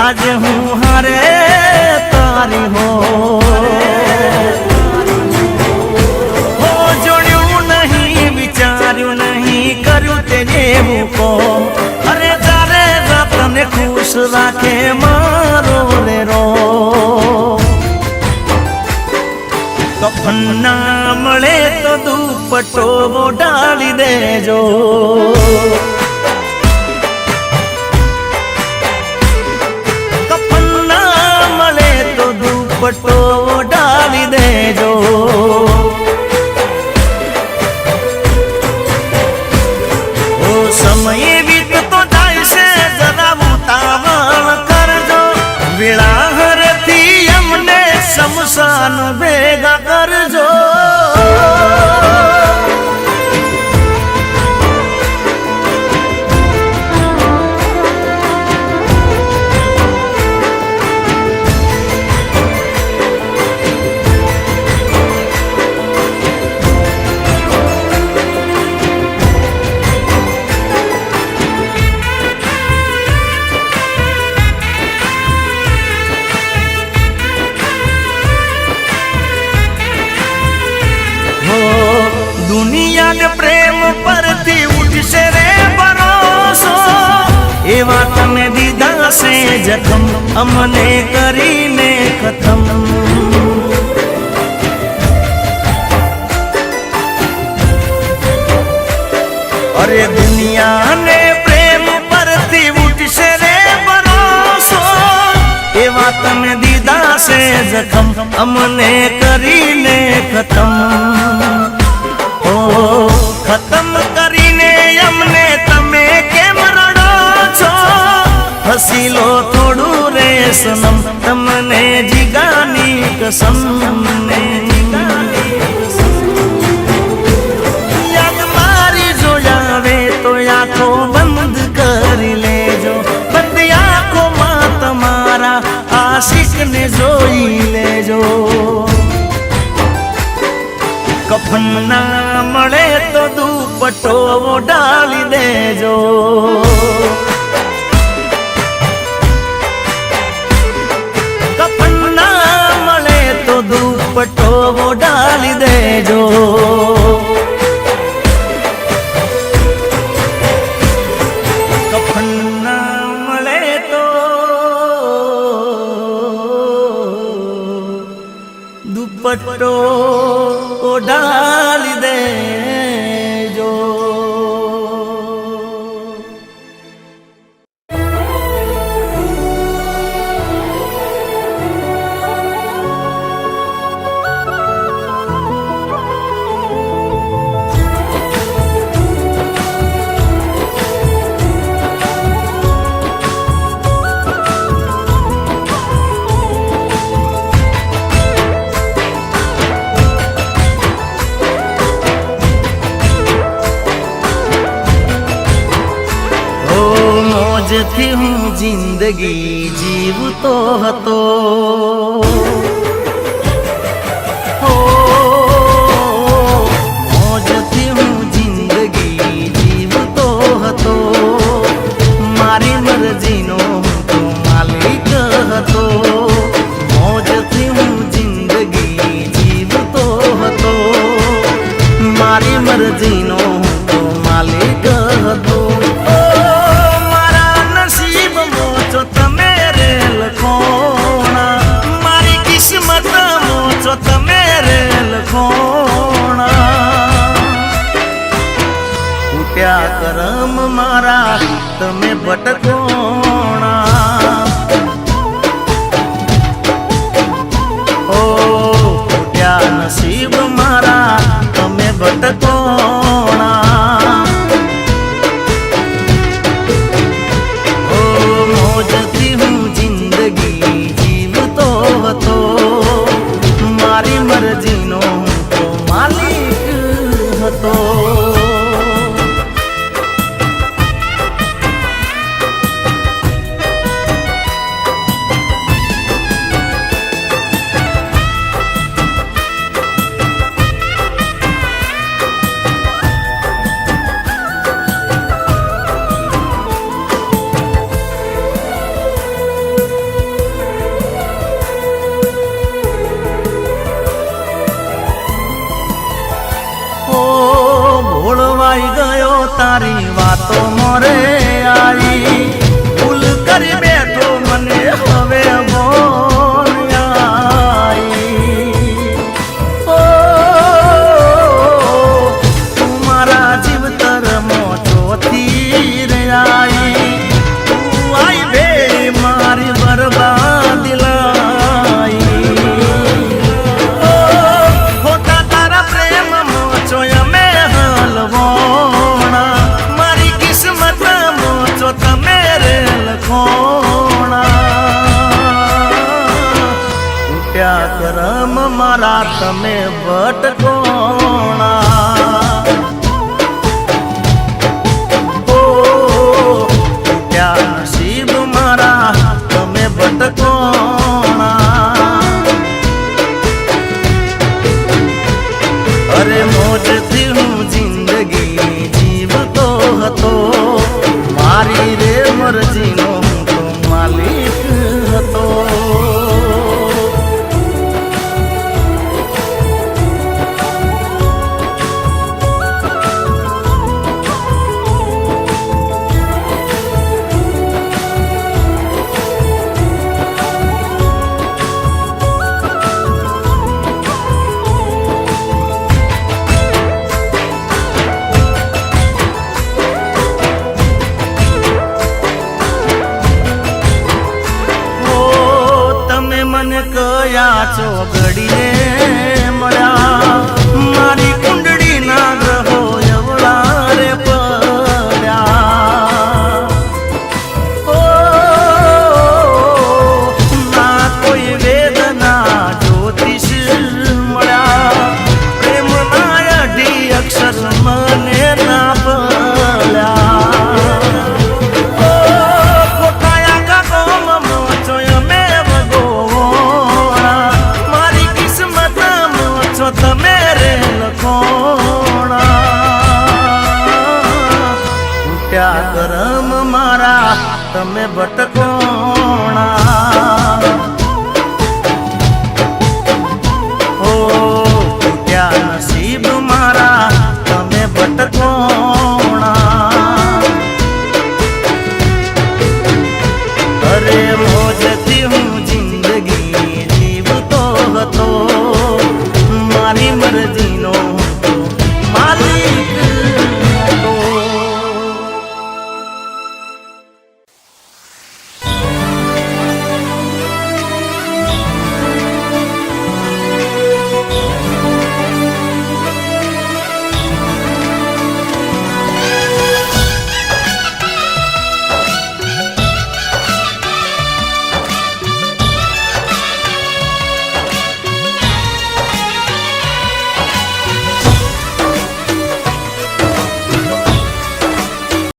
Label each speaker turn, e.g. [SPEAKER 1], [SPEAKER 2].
[SPEAKER 1] आज हूँ हारे तारी हो जोड़ू नहीं विचारू नहीं करू तेरे को अरे तारे तने खुश राखे मारो रे रो कफन ना मळे तो दुपट्टो डाली देजो कफन ना मळे तो दुपट्टो डाली देजो ओ समय बीततो जाय से जरा उतावळ करजो विळाहर थी अमने शमशान भेगा करजो दुनिया ने प्रेम पर थी उठसे रे भरोसो एवा तने दीदा से जखम अमने करीने खत्म अरे दुनिया ने प्रेम पर थी उठसे रे भरोसो एवा तने दीदा से जखम अमने करीने खत्म खत्म करीने अमने तमे केम रड़ो छो हसी लो थोड़ू रे सनम तमने जिगानी कसम याद मारी जो आवे तो आंखों बंद कर लेजो बंद आंखों मां तमारा आशिक ने जोई लेजो कफन ना मळे तो दुपट्टो डाली देजो कफन ना मळे तो दुपट्टो डाली देजो कफन ना मळे तो दुपट्टो डाली देजो थी हूँ जिंदगी जीवतो हतो हो मौज थी हूँ जिंदगी जीवतो हतो मारी मर्जी नो तो मालिक हतो मौज थी हूँ जिंदगी जीवतो हतो मारी मर्जी नो तो मालिक हतो मारी किस्मत मोचो तमेरे लखोणा फूट्या करम मारा तमे भटकोणा ओ फूट्या नसीब मारा तमे भटकोणा मारी मर्जी नो तो मालिक हतो તારી વાતો મોરે આવી ભૂલ કરી બેઠો મને હવે બોલ આવી ઓ તું મારા જીવતર મોચોથી રે આવી તું આઈ બે મારી બરબાદી લાઈ ઓ હોતા તારા પ્રેમ મોચોય મે હલવોણા મારી કિસ્મત મોચો તમે રે લખોણા ઉઠ્યા કરમ મારા તમે ભટકોણા નસીબ મારા તમે ભટકોણા અરે મોજથી હું જિંદગી જીવતો હતો મારી રે મરજીનો હું તો માલિક હતો કયા ચોગડીએ મળ્યા મારી કુંડળી ના ગ્રહો એવડા રે પડ્યા ઓ ના કોઈ વેદના જ્યોતિષ મળ્યા પ્રેમ ના અઢી અક્ષર મને ના પડ્યા તમે રે લખોણા ઉઠ્યા કરમ મારા તમે ભટકોણા